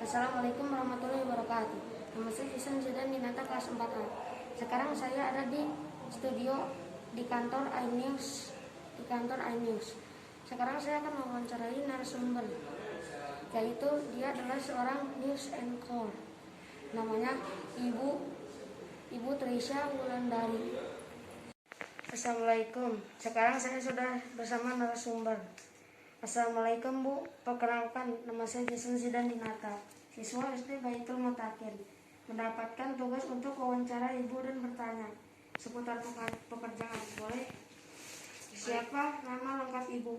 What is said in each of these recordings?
Assalamualaikum warahmatullahi wabarakatuh. Nama saya Jason Zidan Dinata kelas 4A. Sekarang saya ada di studio di kantor iNews. Sekarang saya akan mewawancarai narasumber, yaitu dia adalah seorang news anchor. Namanya Ibu Trisha Wulandari. Assalamualaikum. Sekarang saya sudah bersama narasumber. Assalamualaikum Bu, perkenalkan nama saya Jason Zidan Dinata, siswa SD Baitul Mutakin. Mendapatkan tugas untuk wawancara Ibu dan bertanya seputar pekerjaan. Boleh? Siapa nama lengkap Ibu?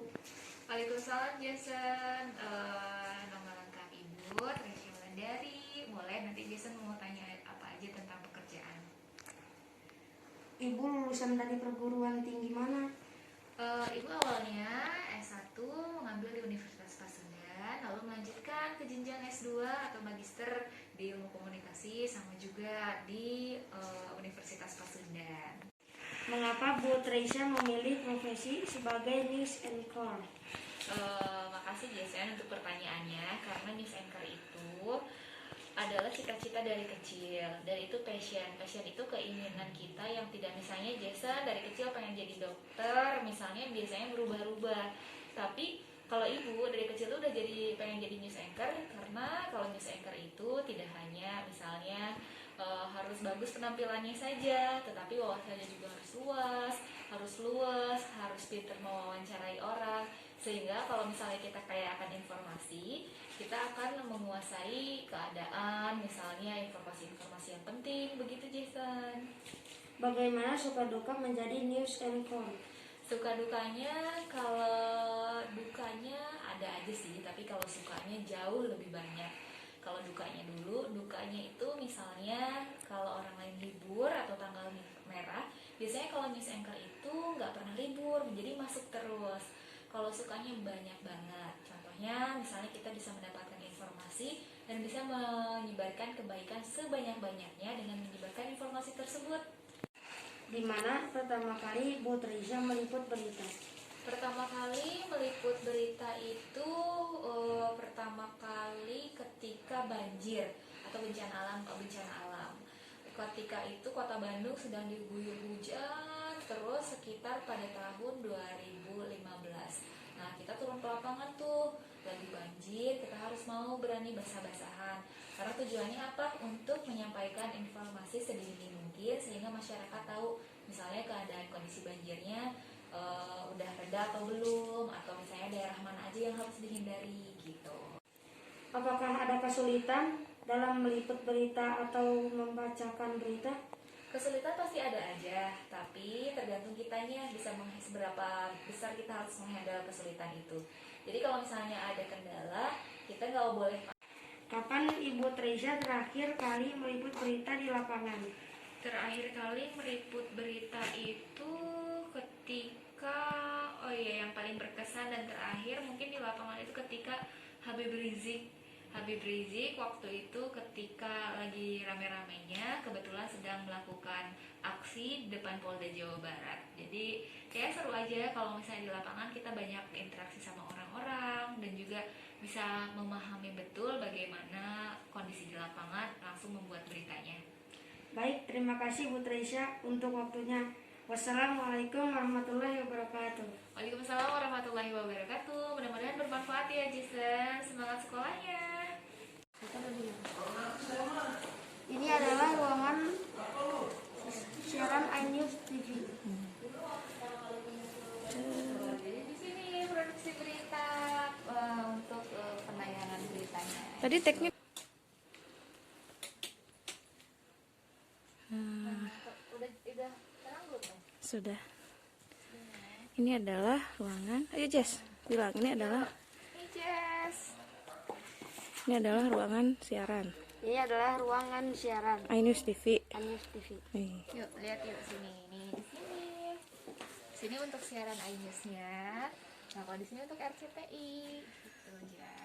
Waalaikumsalam Jason. Nama lengkap Ibu Trisha Wulandari. Boleh, nanti Jason mau tanya apa aja tentang pekerjaan. Ibu lulusan dari perguruan tinggi mana? Ibu awalnya S1 mengambil di Universitas Pasundan, lalu melanjutkan ke jenjang S2 atau magister di ilmu komunikasi, sama juga di Universitas Pasundan. Mengapa Bu Trisha memilih profesi sebagai news anchor? Makasih Jason untuk pertanyaannya, karena news anchor itu adalah cita-cita dari kecil, dan itu passion itu keinginan kita yang tidak, misalnya Jason dari kecil pengen jadi dokter, misalnya biasanya berubah-ubah. Tapi kalau ibu dari kecil tuh udah pengen jadi news anchor, karena kalau news anchor itu tidak hanya misalnya harus bagus penampilannya saja, tetapi wawasannya juga harus luas, harus pintar mewawancarai orang, sehingga kalau misalnya kita kaya akan informasi, kita akan menguasai keadaan, misalnya informasi-informasi yang penting, begitu Jason. Bagaimana suka duka menjadi news anchor? Suka dukanya, kalau dukanya ada aja sih, tapi kalau sukanya jauh lebih banyak. Kalau dukanya itu misalnya kalau orang lain libur atau tanggal merah, biasanya kalau news anchor itu nggak pernah libur, jadi masuk terus. Kalau sukanya banyak banget, contohnya misalnya kita bisa mendapatkan informasi dan bisa menyebarkan kebaikan sebanyak-banyaknya dengan menyebarkan informasi tersebut. Di mana pertama kali Bu Trisha meliput berita? Pertama kali meliput berita itu pertama kali ketika banjir atau bencana alam. Ketika itu kota Bandung sedang diguyur hujan terus sekitar pada tahun 2015. Nah, kita turun ke lapangan tuh, lagi banjir, kita harus mau berani basah-basahan. Karena tujuannya apa? Untuk menyampaikan informasi sedini mungkin sehingga masyarakat tahu misalnya keadaan kondisi banjirnya udah reda atau belum, atau misalnya daerah mana aja yang harus dihindari gitu. Apakah ada kesulitan dalam meliput berita atau membacakan berita? Kesulitan pasti ada aja, tapi tergantung kitanya bisa seberapa besar kita harus menghandle kesulitan itu. Jadi kalau misalnya ada kendala, kita nggak boleh. Kapan Ibu Trisha terakhir kali meliput berita di lapangan? Terakhir kali meliput berita itu ketika, yang paling berkesan dan terakhir mungkin di lapangan itu ketika Habib Rizik waktu itu ketika lagi rame-ramenya kebetulan sedang melakukan aksi di depan Polda Jawa Barat. Jadi kayak seru aja kalau misalnya di lapangan kita banyak interaksi sama orang-orang dan juga bisa memahami betul bagaimana kondisi di lapangan, langsung membuat beritanya. Baik, terima kasih Bu Trisha untuk waktunya. Wassalamualaikum warahmatullahi wabarakatuh. Waalaikumsalam warahmatullahi wabarakatuh. Mudah-mudahan bermanfaat ya Jason. Semangat sekolahnya. Ini adalah ruangan siaran iNews TV. Jadi di sini produksi berita untuk penayangan beritanya. Tadi teknik Udah terang belum? sudah. Ini adalah ruangan. Ayo Jess, bilang ini adalah ruangan siaran. Ini adalah ruangan siaran iNews TV. iNews TV. Yuk lihat yuk sini. Nih di sini. Sini untuk siaran iNews-nya. Nah kalau di sini untuk RCTI. Gitu aja.